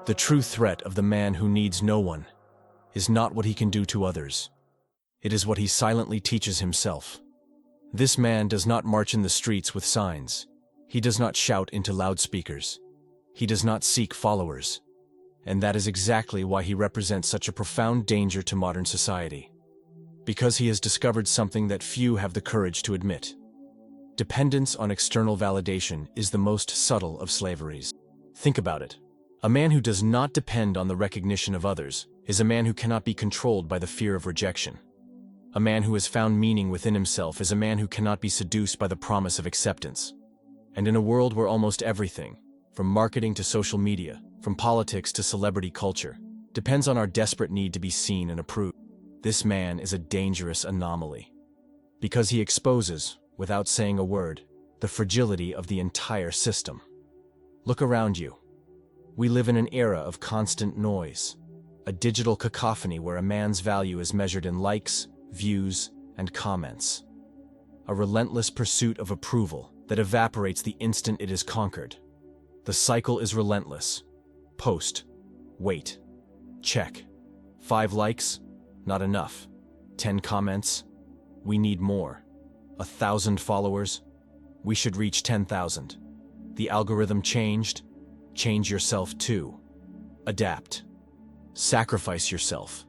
The true threat of the man who needs no one is not what he can do to others. It is what he silently teaches himself. This man does not march in the streets with signs. He does not shout into loudspeakers. He does not seek followers. And that is exactly why he represents such a profound danger to modern society. Because he has discovered something that few have the courage to admit. Dependence on external validation is the most subtle of slaveries. Think about it. A man who does not depend on the recognition of others is a man who cannot be controlled by the fear of rejection. A man who has found meaning within himself is a man who cannot be seduced by the promise of acceptance. And in a world where almost everything, from marketing to social media, from politics to celebrity culture, depends on our desperate need to be seen and approved, this man is a dangerous anomaly. Because he exposes, without saying a word, the fragility of the entire system. Look around you. We live in an era of constant noise, a digital cacophony where a man's value is measured in likes, views, and comments. A relentless pursuit of approval that evaporates the instant it is conquered. The cycle is relentless. Post. Wait. Check. 5 likes? Not enough. 10 comments? We need more. 1,000 followers? We should reach 10,000. The algorithm changed? Change yourself too. Adapt. Sacrifice yourself.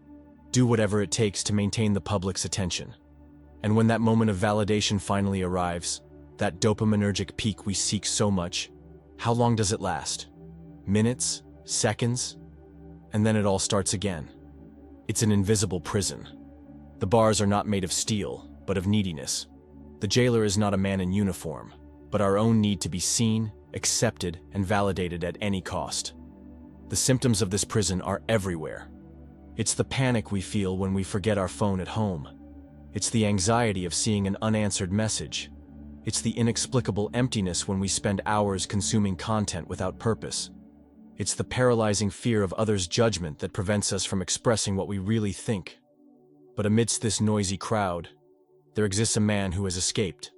Do whatever it takes to maintain the public's attention. And when that moment of validation finally arrives, that dopaminergic peak we seek so much, how long does it last? Minutes? Seconds? And then it all starts again. It's an invisible prison. The bars are not made of steel, but of neediness. The jailer is not a man in uniform, but our own need to be seen, accepted, and validated at any cost. The symptoms of this prison are everywhere. It's the panic we feel when we forget our phone at home. It's the anxiety of seeing an unanswered message. It's the inexplicable emptiness when we spend hours consuming content without purpose. It's the paralyzing fear of others' judgment that prevents us from expressing what we really think. But amidst this noisy crowd, there exists a man who has escaped.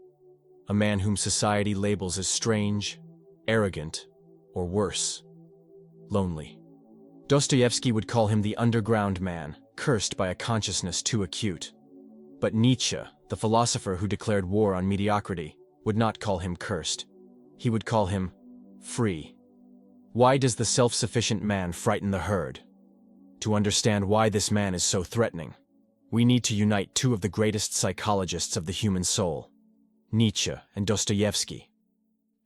A man whom society labels as strange, arrogant, or worse, lonely. Dostoevsky would call him the underground man, cursed by a consciousness too acute. But Nietzsche, the philosopher who declared war on mediocrity, would not call him cursed. He would call him free. Why does the self-sufficient man frighten the herd? To understand why this man is so threatening, we need to unite two of the greatest psychologists of the human soul, Nietzsche and Dostoevsky.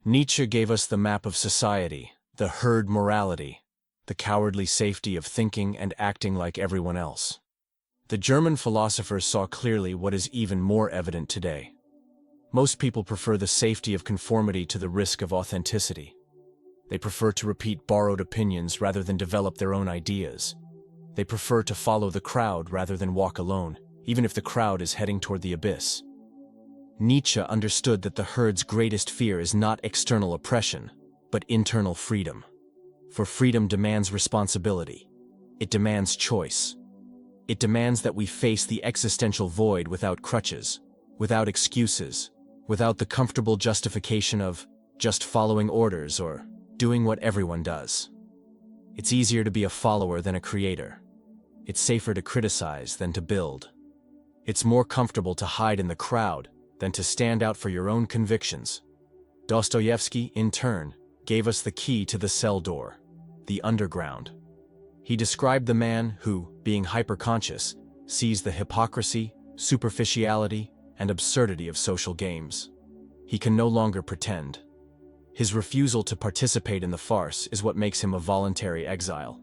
Nietzsche gave us the map of society, the herd morality, the cowardly safety of thinking and acting like everyone else. The German philosophers saw clearly what is even more evident today. Most people prefer the safety of conformity to the risk of authenticity. They prefer to repeat borrowed opinions rather than develop their own ideas. They prefer to follow the crowd rather than walk alone, even if the crowd is heading toward the abyss. Nietzsche understood that the herd's greatest fear is not external oppression, but internal freedom. For freedom demands responsibility. It demands choice. It demands that we face the existential void without crutches, without excuses, without the comfortable justification of just following orders or doing what everyone does. It's easier to be a follower than a creator. It's safer to criticize than to build. It's more comfortable to hide in the crowd than to stand out for your own convictions. Dostoevsky, in turn, gave us the key to the cell door, the underground. He described the man who, being hyperconscious, sees the hypocrisy, superficiality, and absurdity of social games. He can no longer pretend. His refusal to participate in the farce is what makes him a voluntary exile.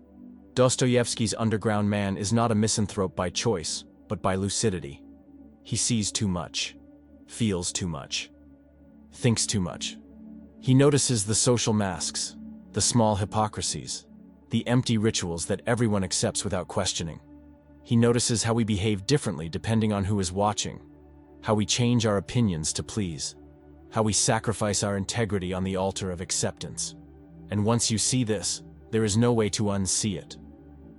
Dostoevsky's underground man is not a misanthrope by choice, but by lucidity. He sees too much, feels too much, thinks too much. He notices the social masks, the small hypocrisies, the empty rituals that everyone accepts without questioning. He notices how we behave differently depending on who is watching, how we change our opinions to please, how we sacrifice our integrity on the altar of acceptance. And once you see this, there is no way to unsee it.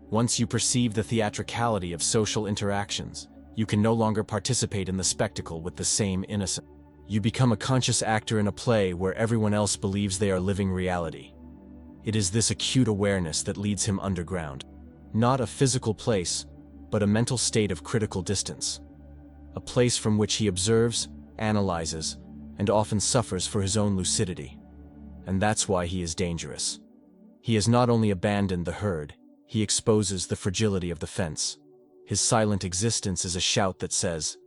Once you perceive the theatricality of social interactions, you can no longer participate in the spectacle with the same innocence. You become a conscious actor in a play where everyone else believes they are living reality. It is this acute awareness that leads him underground. Not a physical place, but a mental state of critical distance. A place from which he observes, analyzes, and often suffers for his own lucidity. And that's why he is dangerous. He has not only abandoned the herd, he exposes the fragility of the fence. His silent existence is a shout that says,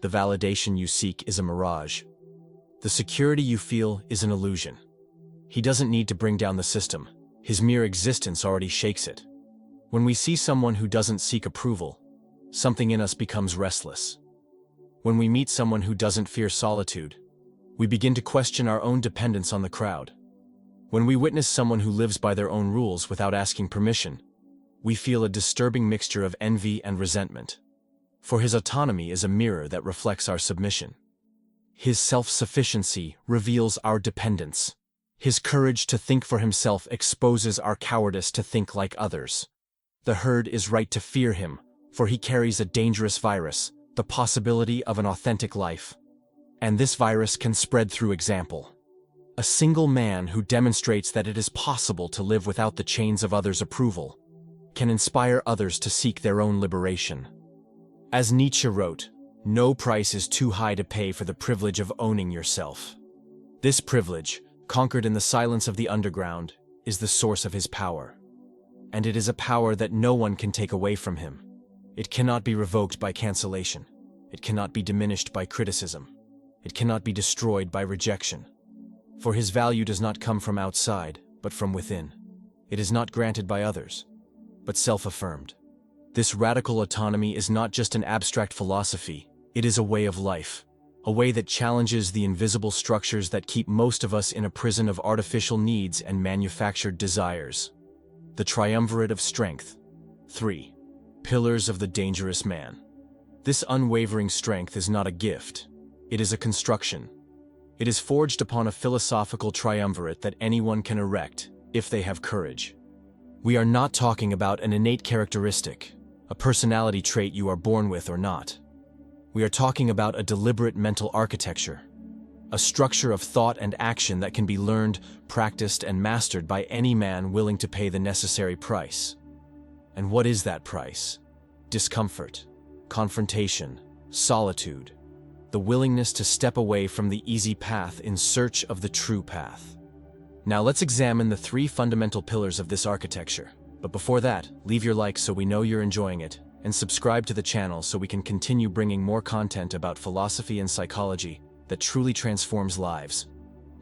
the validation you seek is a mirage. The security you feel is an illusion. He doesn't need to bring down the system. His mere existence already shakes it. When we see someone who doesn't seek approval, something in us becomes restless. When we meet someone who doesn't fear solitude, we begin to question our own dependence on the crowd. When we witness someone who lives by their own rules without asking permission, we feel a disturbing mixture of envy and resentment. For his autonomy is a mirror that reflects our submission. His self-sufficiency reveals our dependence. His courage to think for himself exposes our cowardice to think like others. The herd is right to fear him, for he carries a dangerous virus, the possibility of an authentic life. And this virus can spread through example. A single man who demonstrates that it is possible to live without the chains of others' approval can inspire others to seek their own liberation. As Nietzsche wrote, no price is too high to pay for the privilege of owning yourself. This privilege, conquered in the silence of the underground, is the source of his power. And it is a power that no one can take away from him. It cannot be revoked by cancellation. It cannot be diminished by criticism. It cannot be destroyed by rejection. For his value does not come from outside, but from within. It is not granted by others, but self-affirmed. This radical autonomy is not just an abstract philosophy, it is a way of life. A way that challenges the invisible structures that keep most of us in a prison of artificial needs and manufactured desires. The triumvirate of strength. 3. Pillars of the dangerous man. This unwavering strength is not a gift. It is a construction. It is forged upon a philosophical triumvirate that anyone can erect, if they have courage. We are not talking about an innate characteristic, a personality trait you are born with or not. We are talking about a deliberate mental architecture, a structure of thought and action that can be learned, practiced, and mastered by any man willing to pay the necessary price. And what is that price? Discomfort, confrontation, solitude, the willingness to step away from the easy path in search of the true path. Now let's examine the 3 fundamental pillars of this architecture. But before that, leave your like so we know you're enjoying it, and subscribe to the channel so we can continue bringing more content about philosophy and psychology that truly transforms lives.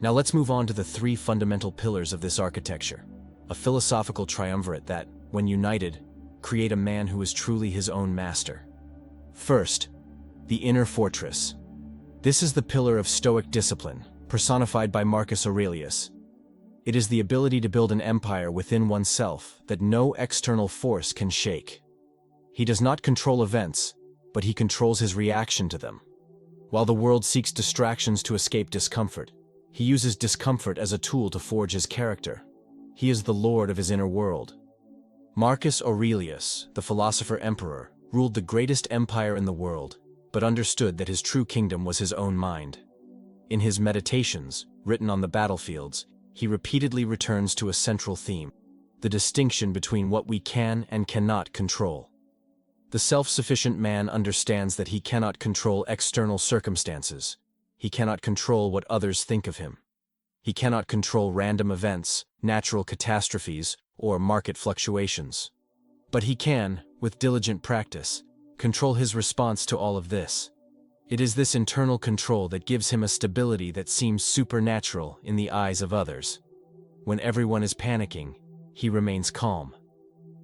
Now let's move on to the 3 fundamental pillars of this architecture, a philosophical triumvirate that, when united, create a man who is truly his own master. First, the inner fortress. This is the pillar of Stoic discipline, personified by Marcus Aurelius. It is the ability to build an empire within oneself that no external force can shake. He does not control events, but he controls his reaction to them. While the world seeks distractions to escape discomfort, he uses discomfort as a tool to forge his character. He is the lord of his inner world. Marcus Aurelius, the philosopher-emperor, ruled the greatest empire in the world, but understood that his true kingdom was his own mind. In his meditations, written on the battlefields, he repeatedly returns to a central theme, the distinction between what we can and cannot control. The self-sufficient man understands that he cannot control external circumstances. He cannot control what others think of him. He cannot control random events, natural catastrophes, or market fluctuations. But he can, with diligent practice, control his response to all of this. It is this internal control that gives him a stability that seems supernatural in the eyes of others. When everyone is panicking, he remains calm.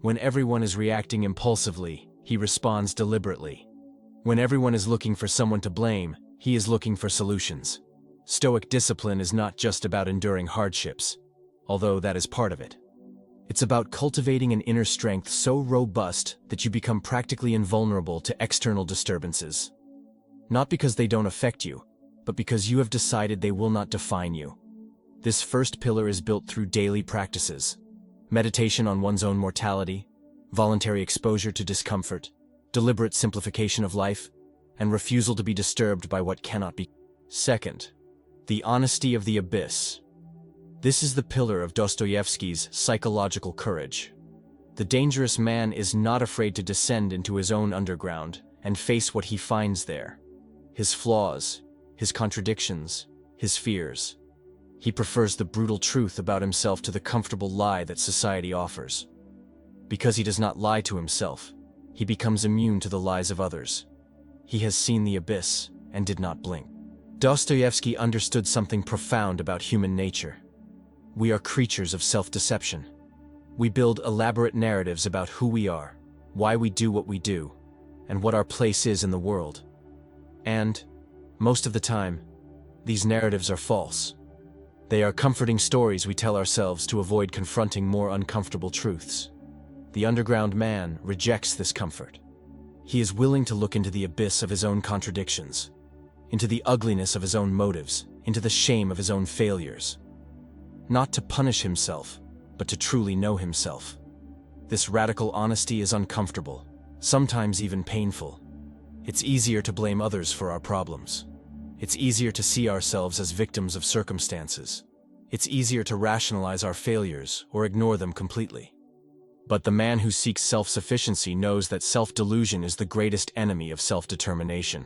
When everyone is reacting impulsively, he responds deliberately. When everyone is looking for someone to blame, he is looking for solutions. Stoic discipline is not just about enduring hardships, although that is part of it. It's about cultivating an inner strength so robust that you become practically invulnerable to external disturbances. Not because they don't affect you, but because you have decided they will not define you. This first pillar is built through daily practices: meditation on one's own mortality, voluntary exposure to discomfort, deliberate simplification of life, and refusal to be disturbed by what cannot be. Second, the honesty of the abyss. This is the pillar of Dostoevsky's psychological courage. The dangerous man is not afraid to descend into his own underground and face what he finds there. His flaws, his contradictions, his fears. He prefers the brutal truth about himself to the comfortable lie that society offers. Because he does not lie to himself, he becomes immune to the lies of others. He has seen the abyss and did not blink. Dostoevsky understood something profound about human nature. We are creatures of self-deception. We build elaborate narratives about who we are, why we do what we do, and what our place is in the world. And, most of the time, these narratives are false. They are comforting stories we tell ourselves to avoid confronting more uncomfortable truths. The underground man rejects this comfort. He is willing to look into the abyss of his own contradictions, into the ugliness of his own motives, into the shame of his own failures. Not to punish himself, but to truly know himself. This radical honesty is uncomfortable, sometimes even painful. It's easier to blame others for our problems. It's easier to see ourselves as victims of circumstances. It's easier to rationalize our failures or ignore them completely. But the man who seeks self-sufficiency knows that self-delusion is the greatest enemy of self-determination.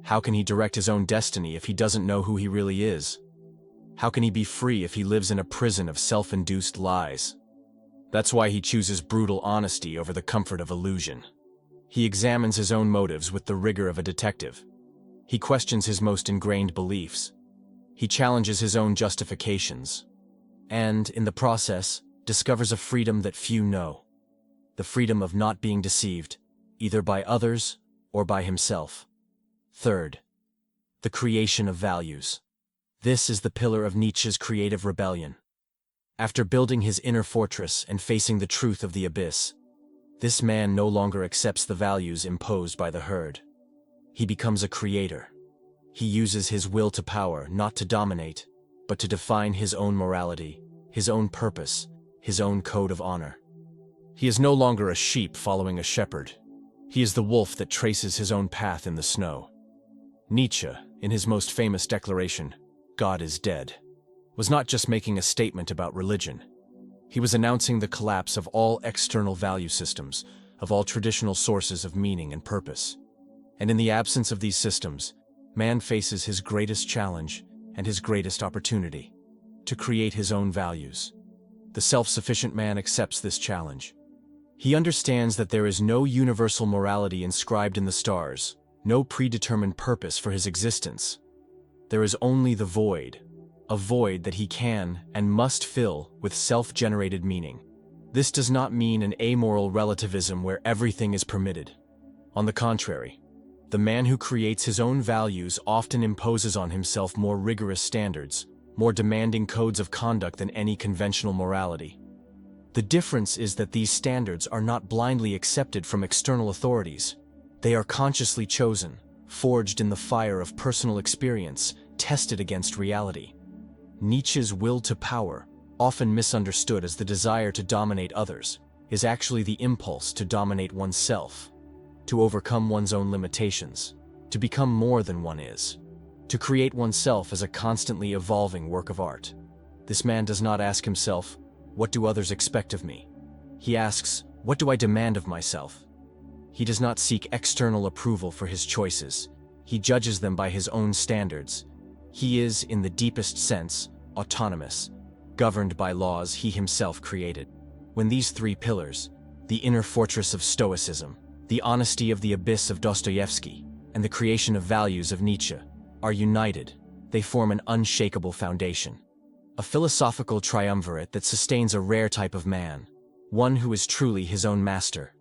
How can he direct his own destiny if he doesn't know who he really is? How can he be free if he lives in a prison of self-induced lies? That's why he chooses brutal honesty over the comfort of illusion. He examines his own motives with the rigor of a detective. He questions his most ingrained beliefs. He challenges his own justifications. And, in the process, discovers a freedom that few know. The freedom of not being deceived, either by others or by himself. Third, the creation of values. This is the pillar of Nietzsche's creative rebellion. After building his inner fortress and facing the truth of the abyss, this man no longer accepts the values imposed by the herd. He becomes a creator. He uses his will to power not to dominate, but to define his own morality, his own purpose, his own code of honor. He is no longer a sheep following a shepherd. He is the wolf that traces his own path in the snow. Nietzsche, in his most famous declaration, "God is dead," was not just making a statement about religion. He was announcing the collapse of all external value systems, of all traditional sources of meaning and purpose. And in the absence of these systems, man faces his greatest challenge and his greatest opportunity: to create his own values. The self-sufficient man accepts this challenge. He understands that there is no universal morality inscribed in the stars, no predetermined purpose for his existence. There is only the void, a void that he can and must fill with self-generated meaning. This does not mean an amoral relativism where everything is permitted. On the contrary, the man who creates his own values often imposes on himself more rigorous standards, more demanding codes of conduct than any conventional morality. The difference is that these standards are not blindly accepted from external authorities. They are consciously chosen, forged in the fire of personal experience, tested against reality. Nietzsche's will to power, often misunderstood as the desire to dominate others, is actually the impulse to dominate oneself, to overcome one's own limitations, to become more than one is, to create oneself as a constantly evolving work of art. This man does not ask himself, "What do others expect of me?" He asks, "What do I demand of myself?" He does not seek external approval for his choices. He judges them by his own standards. He is, in the deepest sense, autonomous, governed by laws he himself created. When these three pillars, the inner fortress of Stoicism, the honesty of the abyss of Dostoevsky, and the creation of values of Nietzsche, are united, they form an unshakable foundation. A philosophical triumvirate that sustains a rare type of man, one who is truly his own master.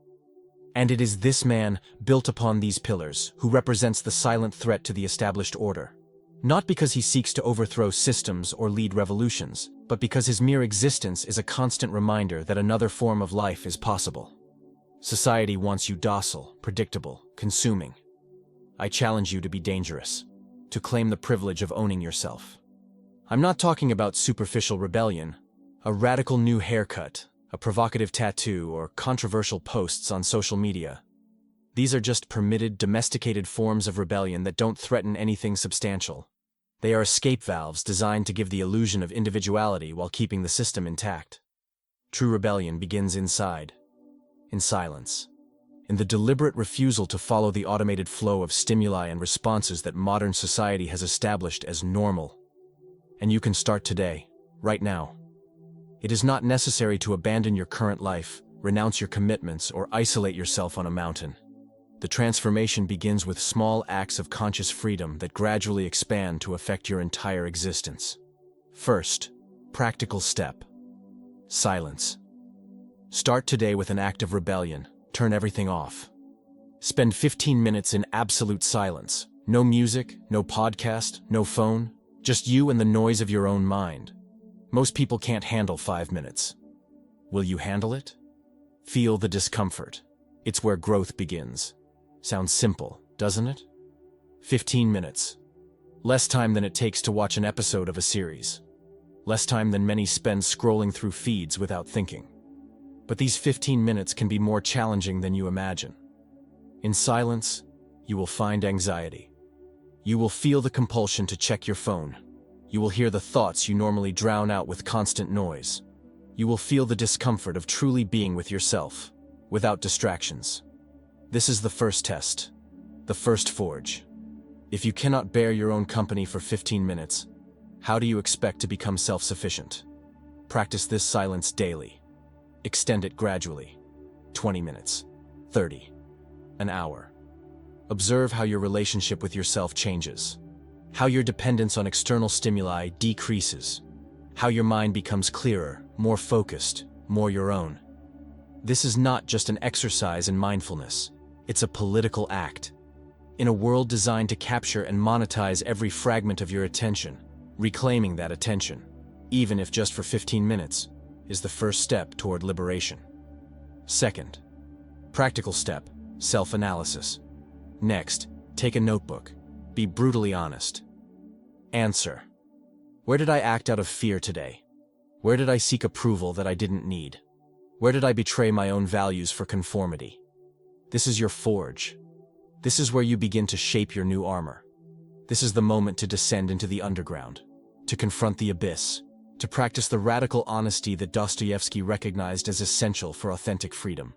And it is this man, built upon these pillars, who represents the silent threat to the established order. Not because he seeks to overthrow systems or lead revolutions, but because his mere existence is a constant reminder that another form of life is possible. Society wants you docile, predictable, consuming. I challenge you to be dangerous, to claim the privilege of owning yourself. I'm not talking about superficial rebellion, a radical new haircut, a provocative tattoo, or controversial posts on social media. These are just permitted, domesticated forms of rebellion that don't threaten anything substantial. They are escape valves designed to give the illusion of individuality while keeping the system intact. True rebellion begins inside, in silence, in the deliberate refusal to follow the automated flow of stimuli and responses that modern society has established as normal. And you can start today, right now. It is not necessary to abandon your current life, renounce your commitments, or isolate yourself on a mountain. The transformation begins with small acts of conscious freedom that gradually expand to affect your entire existence. First, practical step. Silence. Start today with an act of rebellion. Turn everything off. Spend 15 minutes in absolute silence. No music, no podcast, no phone, just you and the noise of your own mind. Most people can't handle 5 minutes. Will you handle it? Feel the discomfort. It's where growth begins. Sounds simple, doesn't it? 15 minutes. Less time than it takes to watch an episode of a series. Less time than many spend scrolling through feeds without thinking. But these 15 minutes can be more challenging than you imagine. In silence, you will find anxiety. You will feel the compulsion to check your phone. You will hear the thoughts you normally drown out with constant noise. You will feel the discomfort of truly being with yourself, without distractions. This is the first test, the first forge. If you cannot bear your own company for 15 minutes, how do you expect to become self-sufficient? Practice this silence daily. Extend it gradually. 20 minutes, 30, an hour. Observe how your relationship with yourself changes, how your dependence on external stimuli decreases, how your mind becomes clearer, more focused, more your own. This is not just an exercise in mindfulness. It's a political act. In a world designed to capture and monetize every fragment of your attention, reclaiming that attention, even if just for 15 minutes, is the first step toward liberation. Second, practical step, self-analysis. Next, take a notebook. Be brutally honest. Answer: where did I act out of fear today? Where did I seek approval that I didn't need? Where did I betray my own values for conformity? This is your forge. This is where you begin to shape your new armor. This is the moment to descend into the underground, to confront the abyss, to practice the radical honesty that Dostoevsky recognized as essential for authentic freedom.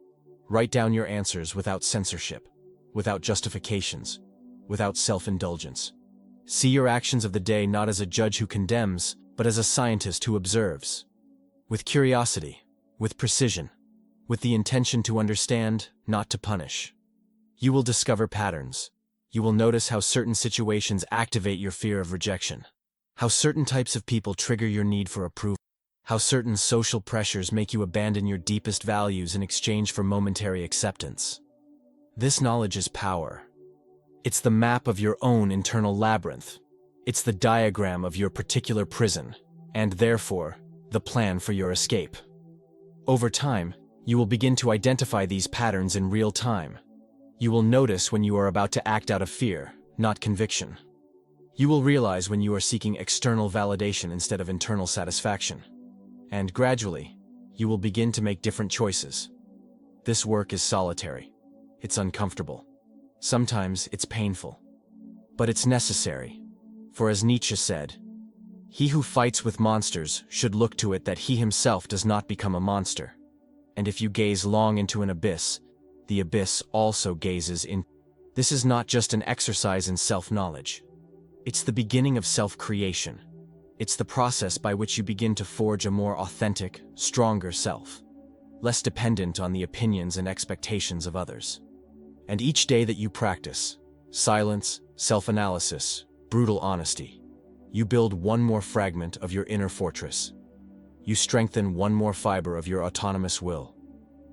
Write down your answers without censorship, without justifications, without self-indulgence. See your actions of the day not as a judge who condemns, but as a scientist who observes. With curiosity, with precision, with the intention to understand, not to punish. You will discover patterns. You will notice how certain situations activate your fear of rejection, how certain types of people trigger your need for approval, how certain social pressures make you abandon your deepest values in exchange for momentary acceptance. This knowledge is power. It's the map of your own internal labyrinth. It's the diagram of your particular prison, and therefore, the plan for your escape. Over time, you will begin to identify these patterns in real time. You will notice when you are about to act out of fear, not conviction. You will realize when you are seeking external validation instead of internal satisfaction. And gradually, you will begin to make different choices. This work is solitary. It's uncomfortable. Sometimes it's painful. But it's necessary. For as Nietzsche said, "He who fights with monsters should look to it that he himself does not become a monster. And if you gaze long into an abyss, the abyss also gazes in." This is not just an exercise in self-knowledge. It's the beginning of self-creation. It's the process by which you begin to forge a more authentic, stronger self, less dependent on the opinions and expectations of others. And each day that you practice silence, self-analysis, brutal honesty, you build one more fragment of your inner fortress. You strengthen one more fiber of your autonomous will.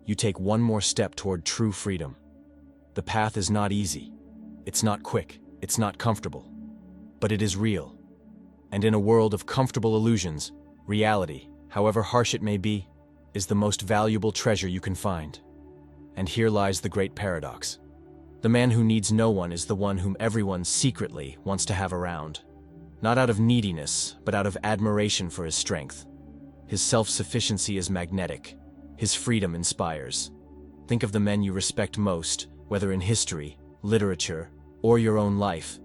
You take one more step toward true freedom. The path is not easy. It's not quick. It's not comfortable. But it is real. And in a world of comfortable illusions, reality, however harsh it may be, is the most valuable treasure you can find. And here lies the great paradox. The man who needs no one is the one whom everyone secretly wants to have around. Not out of neediness, but out of admiration for his strength. His self-sufficiency is magnetic. His freedom inspires. Think of the men you respect most, whether in history, literature, or your own life.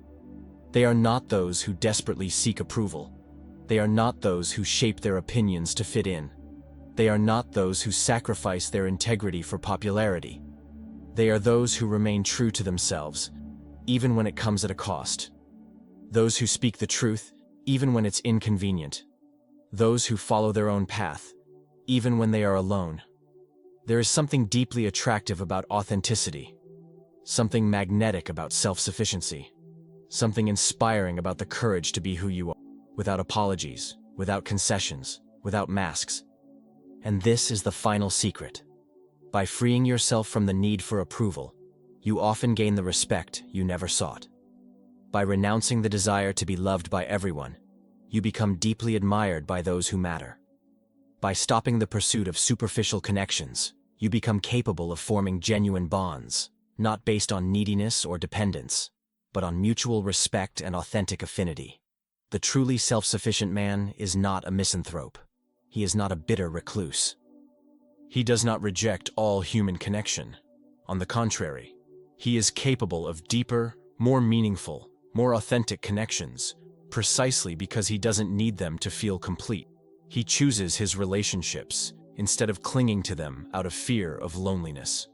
They are not those who desperately seek approval. They are not those who shape their opinions to fit in. They are not those who sacrifice their integrity for popularity. They are those who remain true to themselves, even when it comes at a cost. Those who speak the truth, even when it's inconvenient. Those who follow their own path, even when they are alone. There is something deeply attractive about authenticity, something magnetic about self-sufficiency, something inspiring about the courage to be who you are, without apologies, without concessions, without masks. And this is the final secret. By freeing yourself from the need for approval, you often gain the respect you never sought. By renouncing the desire to be loved by everyone, you become deeply admired by those who matter. By stopping the pursuit of superficial connections, you become capable of forming genuine bonds, not based on neediness or dependence, but on mutual respect and authentic affinity. The truly self-sufficient man is not a misanthrope. He is not a bitter recluse. He does not reject all human connection. On the contrary, he is capable of deeper, more meaningful, more authentic connections, precisely because he doesn't need them to feel complete. He chooses his relationships instead of clinging to them out of fear of loneliness.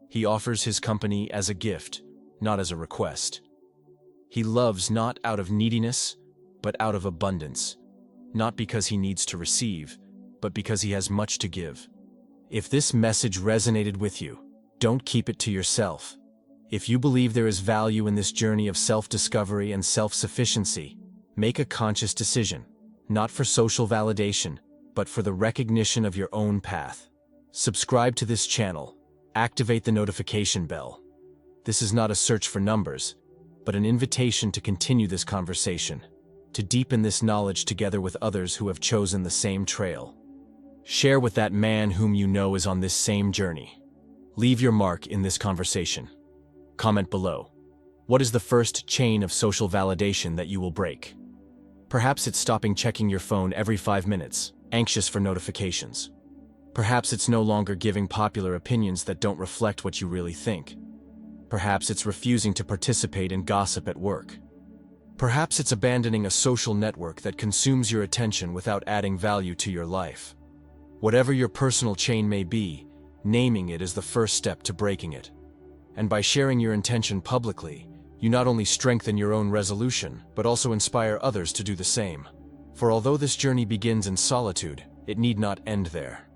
He offers his company as a gift, not as a request. He loves not out of neediness, but out of abundance, not because he needs to receive, but because he has much to give. If this message resonated with you, don't keep it to yourself. If you believe there is value in this journey of self-discovery and self-sufficiency, make a conscious decision, not for social validation, but for the recognition of your own path. Subscribe to this channel. Activate the notification bell. This is not a search for numbers, but an invitation to continue this conversation, to deepen this knowledge together with others who have chosen the same trail. Share with that man whom you know is on this same journey. Leave your mark in this conversation. Comment below. What is the first chain of social validation that you will break? Perhaps it's stopping checking your phone every 5 minutes, anxious for notifications. Perhaps it's no longer giving popular opinions that don't reflect what you really think. Perhaps it's refusing to participate in gossip at work. Perhaps it's abandoning a social network that consumes your attention without adding value to your life. Whatever your personal chain may be, naming it is the first step to breaking it. And by sharing your intention publicly, you not only strengthen your own resolution, but also inspire others to do the same. For although this journey begins in solitude, it need not end there.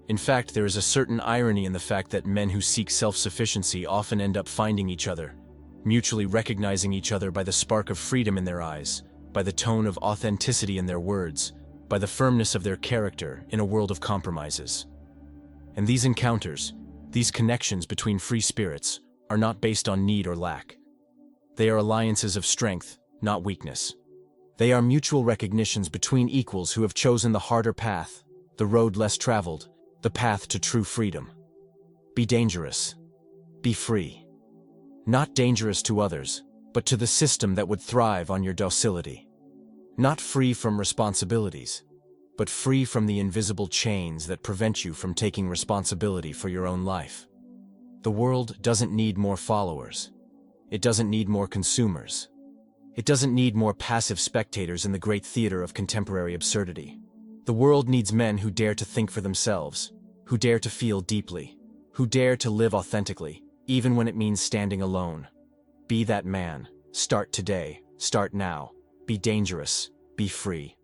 In fact, there is a certain irony in the fact that men who seek self-sufficiency often end up finding each other, mutually recognizing each other by the spark of freedom in their eyes, by the tone of authenticity in their words, by the firmness of their character in a world of compromises. And these encounters, these connections between free spirits, are not based on need or lack. They are alliances of strength, not weakness. They are mutual recognitions between equals who have chosen the harder path, the road less traveled, the path to true freedom. Be dangerous. Be free. Not dangerous to others, but to the system that would thrive on your docility. Not free from responsibilities, but free from the invisible chains that prevent you from taking responsibility for your own life. The world doesn't need more followers. It doesn't need more consumers. It doesn't need more passive spectators in the great theater of contemporary absurdity. The world needs men who dare to think for themselves, who dare to feel deeply, who dare to live authentically, even when it means standing alone. Be that man. Start today. Start now. Be dangerous. Be free.